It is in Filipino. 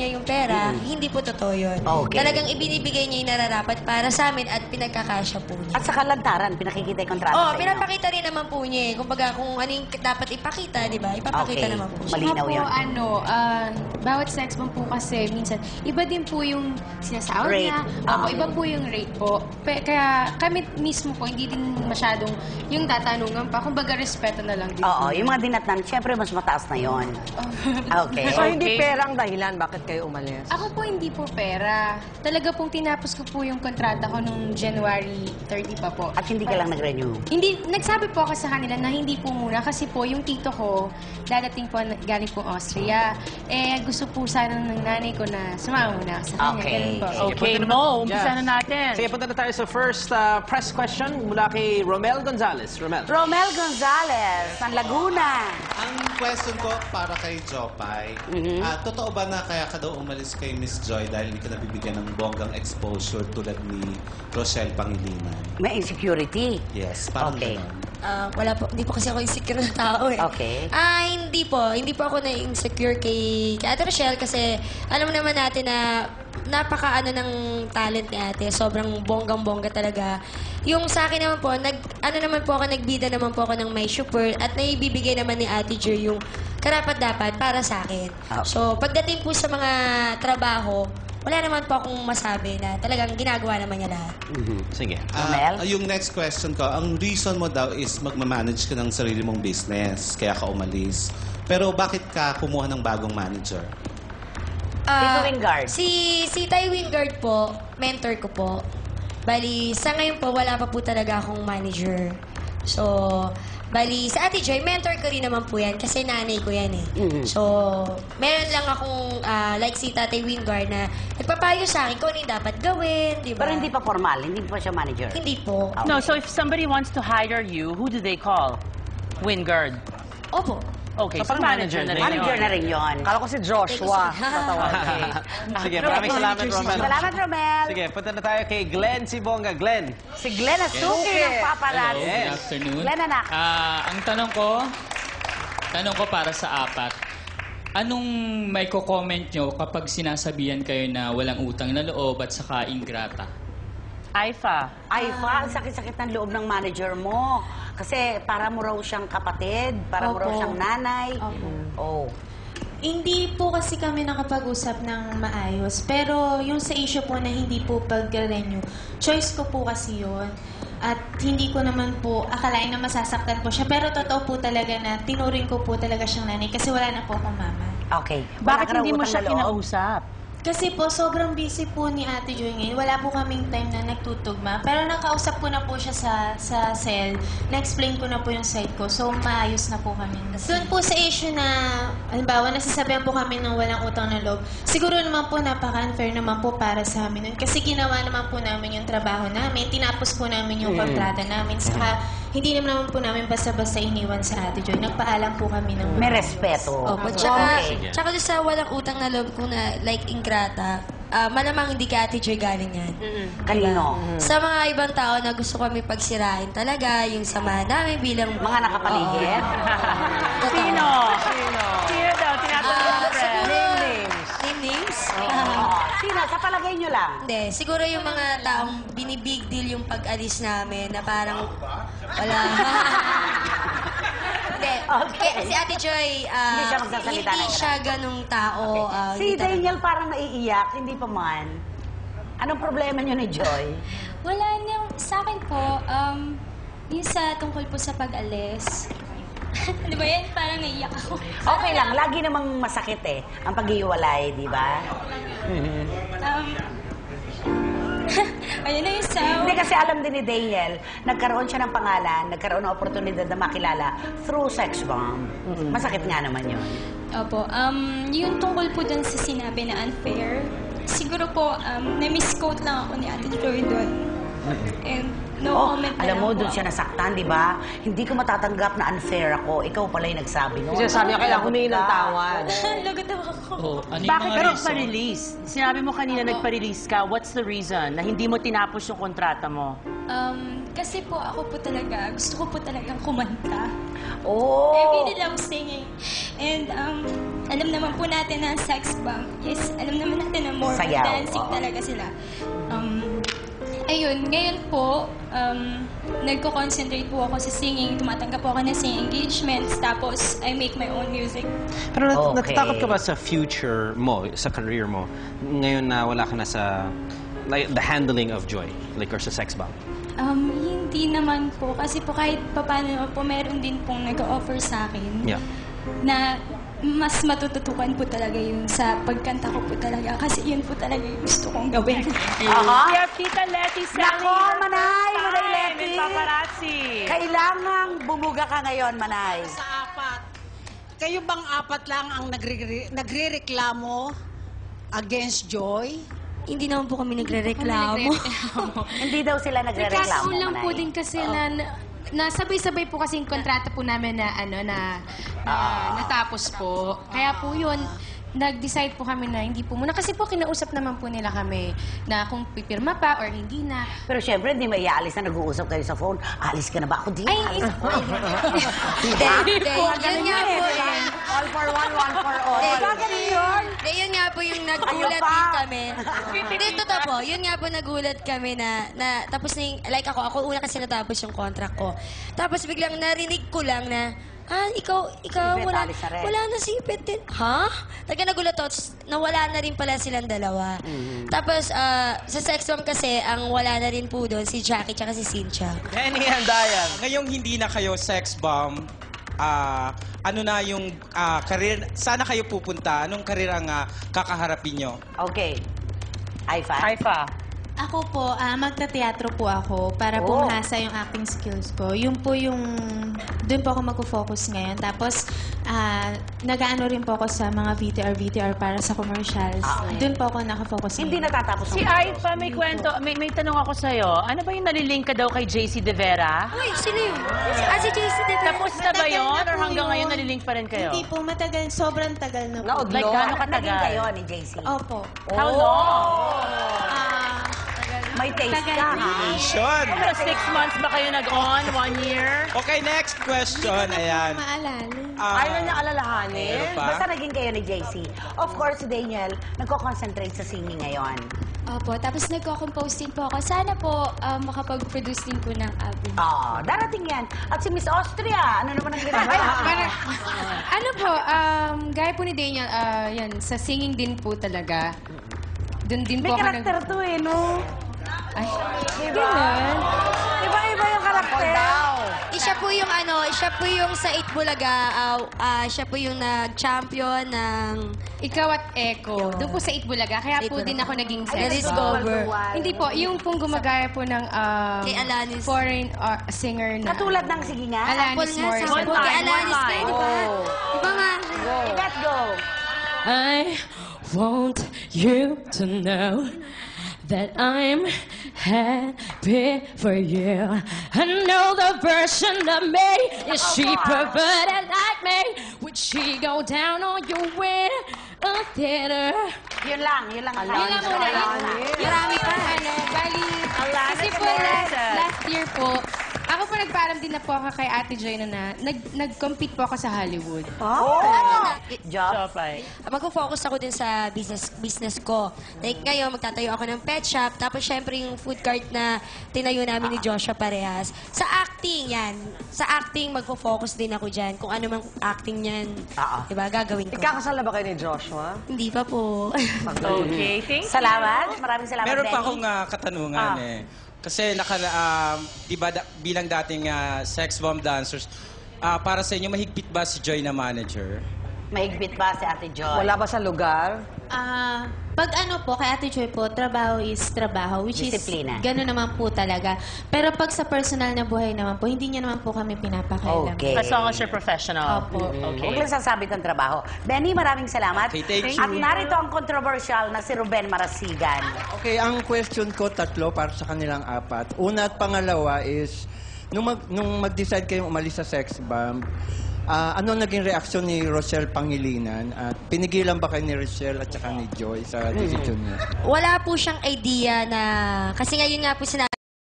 niya yung pera, hindi po totoo yun. Okay. Talagang ibinibigay niya yung nararapat para sa amin at pinagkakasya po niya. At sa kalantaran, pinakikita yung kontrata Oo, sa inyo. pinapakita rin naman po niya eh. Kumbaga kung ano yung dapat ipakita, di ba? Ipapakita Okay. naman po siya. Malinaw Ako, yun. bawat sex bomb po kasi minsan, iba din po yung sinasahod Rate. niya. Iba po yung rate po. Kaya kami mismo po, hindi din masyadong yung tatanungan pa. Kumbaga, respeto na lang din. Oo, yung mga dinatnan, syempre mas mataas na yon. Okay. So, hindi perang dahilan bakit kayo umalis? Ako po hindi po pera. Talaga pong tinapos ko po yung kontrata ko nung January 30 pa po. At hindi ka lang nag-renew. Hindi, nagsabi po ako sa kanila na hindi po muna kasi po yung tito ko, dadating po galing po Austria. Gusto po sana ng nanay ko na sumama muna sa kanya. Okay. Ganun po. Okay, Mo, umpisa na natin. Sige, punta na tayo sa first press question mula kay Romel Gonzalez. Romel. Romel Gonzalez, ng Laguna. Ang question ko para kay Jopay, totoo ba na kaya ka daw umalis kay Miss Joy dahil hindi ka nabibigyan ng bonggang exposure tulad ni Rochelle Pangilinan? May insecurity. Yes, parang Okay. ganun. Wala po, hindi po kasi ako insecure na tao eh. Okay. Hindi po. Hindi po ako na-insecure kay Ate Rochelle kasi alam naman natin na napaka-ano ng talent ni Ate. Sobrang bonggang-bongga talaga. Yung sa akin naman po, nagbida naman po ako ng My Super at naibibigay naman ni Ate Joy yung karapat-dapat para sa akin. So, pagdating po sa mga trabaho, wala naman po akong masabi na talagang ginagawa naman niya lahat. Sige. Romel? Yung next question ko, ang reason mo daw is magmamanage ka ng sarili mong business, kaya ka umalis. Pero bakit ka kumuha ng bagong manager? Tito Wingard. Si Ty Wingard po, mentor ko po. Bali, sa ngayon po, wala pa po talaga akong manager. So, bali, sa Ate Joy, mentor ko rin naman po yan kasi nanay ko yan eh. So, meron lang akong, like si Tatay Wingard na nagpapayo sa akin kung ano yung dapat gawin, di ba? Pero hindi pa formal, hindi pa siya manager. Hindi po. No, so if somebody wants to hire you, who do they call? Wingard. Opo. Okay, so parang manager na rin Manager yun. na rin yun. Kala ko si Joshua. Okay. Sige, maraming salamat, Romel. Salamat, Romel. Sige, punta na tayo kay Glenn Sibonga. Glenn. Si Glenn Asuki ng paparazzi. Yes. Good afternoon. Glenn, anak. Ang tanong ko para sa apat, anong may ko-comment nyo kapag sinasabihan kayo na walang utang na loob at saka ingrata? Aifa. Ay, ang sakit-sakit ng loob ng manager mo. Kasi para mo raw siyang kapatid, para mo raw Opo. siyang nanay. Oh. Hindi po kasi kami nakapag-usap ng maayos. Pero yung sa issue po na hindi po pag-renew, choice ko po kasi yun. At hindi ko naman po akalain na masasaktan po siya. Pero totoo po talaga na tinuring ko po talaga siyang nanay kasi wala na po akong mama. Okay. Wala Bakit ka raw hindi mo utang siya na loob? kinausap? Kasi po, sobrang busy po ni Ate Joy ngayon. Wala po kaming time na nagtutugma. Pero nakausap ko na po siya sa cell. Na-explain ko na po yung side ko. So, maayos na po kami. Doon po sa issue na, halimbawa, nasasabihan po kami ng walang utang na loob. Siguro naman po, napaka-unfair naman po para sa amin nun. Kasi ginawa naman po namin yung trabaho namin. Tinapos po namin yung kontrata namin. Saka, hindi naman po namin basta-basta iniwan sa Ate Joy. Nagpaalam po kami ng May respeto. Opo. Tsaka doon sa walang utang na loob ko na like ingrata, malamang hindi kay Ate Joy galing yan. Kanino? Sa mga ibang tao na gusto kami pagsirain talaga, yung samahan namin bilang... Mga nakapaligid? Totoo. Sino? Sino daw? Tinatanong ng friend. Name names? Sino? Sa palagay nyo lang? Hindi. Siguro yung mga taong binibig deal yung pag-alis namin na parang wala. Hindi. Okay. Si Ate Joy, Hindi siya magsasalita hindi ng siya ganung tao. Si hindi talaga. Daniel parang naiiyak, hindi pa man. Anong problema nyo ni Joy? Wala nang, sa akin po, yung sa tungkol po sa pag-alis. Di ba yan? Parang naiyak ako. Okay lang, lagi namang masakit eh. Ang pag-iwalay, di ba? Ayun na yung sound. Hindi kasi alam din ni Daniel, nagkaroon siya ng pangalan, nagkaroon ng oportunidad na makilala through sex bomb. Masakit nga naman yun. Opo. Yung tungkol po dun sa sinabi na unfair, siguro po, na-misquote lang ako ni Ate Joy doon. And no comment na alam mo, lang doon po siya nasaktan, di ba? Hindi ko matatanggap na unfair ako. Ikaw pala yung nagsabi noon. Kasi sabi niya, kailangan humingi ng tawad. Lagot daw ako. Ano yung Bakit mga ka reason? nagpa-release? Sinabi mo kanina nagpa-release ka. What's the reason na hindi mo tinapos yung kontrata mo? Kasi po ako po talaga, gusto ko po talagang kumanta. Oh! I really love singing. And alam naman po natin na sex bomb is, alam naman natin na more on Sayaw, dancing oo. talaga sila. Ayun, ngayon po, nagko-concentrate po ako sa singing. Tumatanggap po ako ng singing engagements. Tapos, I make my own music. Pero Okay. natatakot ka ba sa future mo, sa career mo, ngayon na wala ka na sa, like, the handling of Joy, like, or sa sex bomb? Hindi naman po. Kasi po kahit paano po, meron din pong nag-offer sa akin. Yeah. Na mas matututukan po talaga yun sa pagkanta ko po talaga. Kasi yun po talaga yung gusto kong gawin. Aha. We have Tita Letty Sally. Nako, Manay! Manay Time, Letty! may paparazzi. Kailangang bumuga ka ngayon, Manay. Sa apat. Kayo bang apat lang ang nagre-reklamo against Joy? Hindi naman po kami nagre-reklamo. Hindi daw sila nagre-reklamo, Nagkataon lang po Manay. din kasi na sabay-sabay po kasi yung kontrata po namin na natapos po. Kaya po yun, nag-decide po kami na hindi po muna. Kasi po kinausap naman po nila kami na kung pipirma pa or hindi na. Pero syempre, hindi may aalis na nag-uusap kayo sa phone. Alis ka na ba ako dito? Ay, Alis ako. Hindi. Yun nga po yun. All for one for all. Bakit yun? Hindi, yun nga po yung nagulat Ano pa? din kami. Hindi, totoo po. Yun nga po nagulat kami na tapos na yung, like ako una kasi natapos yung contract ko. Tapos biglang narinig ko lang na, ikaw, Ipet, wala, alis na rin. wala na si Ipet din. Ha? Taga nagulat ako, tapos nawala na rin pala silang dalawa. Tapos, sa sex bomb kasi, ang wala na rin po doon, si Jackie tsaka si Cynthia. Benny Handayan, ngayong hindi na kayo sex bomb, ano na yung career, sana kayo pupunta? Anong career ang kakaharapin nyo? Okay. Haifa. Haifa. Ako po, magta-teatro po ako para Oh. pumasa yung acting skills ko. Yun po yung, doon po ako mag-focus ngayon. Tapos, nag-ano rin po ako sa mga VTR para sa commercials. Doon po ako nakafocus Hindi ngayon. natatapos Si ang Haifa, may kwento, may tanong ako sa'yo. Ano ba yung nalilink ka daw kay JC De Vera? Uy, sino yun? Si JC De Vera. Tapos na ba Matagal yun? na Or po hanggang yun. ngayon nalilink pa rin kayo? Hindi po, matagal, sobrang tagal na po. Naudlo. Like, gaano Naging katagal? kayo ni JC. Opo. How long? May taste Tagal ka, na. ha? Mission! Pero 6 months ba kayo nag-on? 1 year? Okay, next question. Ayan. Maalala. Ayaw niya alalahanin. Meron pa? Basta naging kayo ni JC. Of course, si Daniel, nagko-concentrate sa singing ngayon. Opo, tapos nagko-compose din po ako. Sana po makapag-produce din po ng album. Darating yan. At si Miss Austria, ano naman ang ginagawa? Ano po, gaya po ni Daniel, yan, sa singing din po talaga. Doon din May po ako karakter to eh, no? Ay, Diba? Iba-iba yung karakter. Siya po yung sa 8 Bulaga, siya po yung nag-champion ng Ikaw at Echo. Doon po sa Itbulaga. Kaya po din ako naging Na-discover. Hindi po, yung pong gumagaya po ng Kay Alanis. foreign singer na. Katulad ng sige nga. Alanis Sample nga, Morissette. sample. Kay Alanis kayo, di ba? Di ba nga? Let's go. I want you to know that I'm happy for you. I know the version of me is she perverted like me. Would she go down on you with a theater? Yun lang ang Yun lang muna. Marami pa. Bali, kasi po last year po, ako po nagpaalam din na po ako kay Ate Joy na nag-compete po ako sa Hollywood. Job. Magpo-focus ako din sa business ko. Like ngayon, magtatayo ako ng pet shop. Tapos syempre yung food cart na tinayo namin ni Joshua parehas. Sa acting, yan. Sa acting, magpo-focus din ako dyan. Kung ano mang acting yan, diba, gagawin ko. Ikakasal na ba kayo ni Joshua? Hindi pa po. Okay, thank you. Salamat. Maraming salamat, Meron pa Benny. akong katanungan eh. Kasi di ba bilang dating sex bomb dancers, para sa inyo, mahigpit ba si Joy na manager? Mahigpit ba si Ate Joy? Wala ba sa lugar? Pag ano po, kay Ate Joy po, trabaho is trabaho, which Disiplina. is gano'n naman po talaga. Pero pag sa personal na buhay naman po, hindi niya naman po kami pinapakailan. Okay. As long as you're professional. Opo. Okay. Huwag lang sasabit ng trabaho. Benny, maraming salamat. Okay, thank you. At narito ang controversial na si Ruben Marasigan. Okay, ang question ko, tatlo para sa kanilang apat. Una at pangalawa is, nung mag-decide kayong umalis sa sex bomb, ano naging reaksyon ni Rochelle Pangilinan? At pinigilan ba kayo ni Rochelle at saka ni Joy sa decision niya? Wala po siyang idea na, kasi ngayon nga po sinabi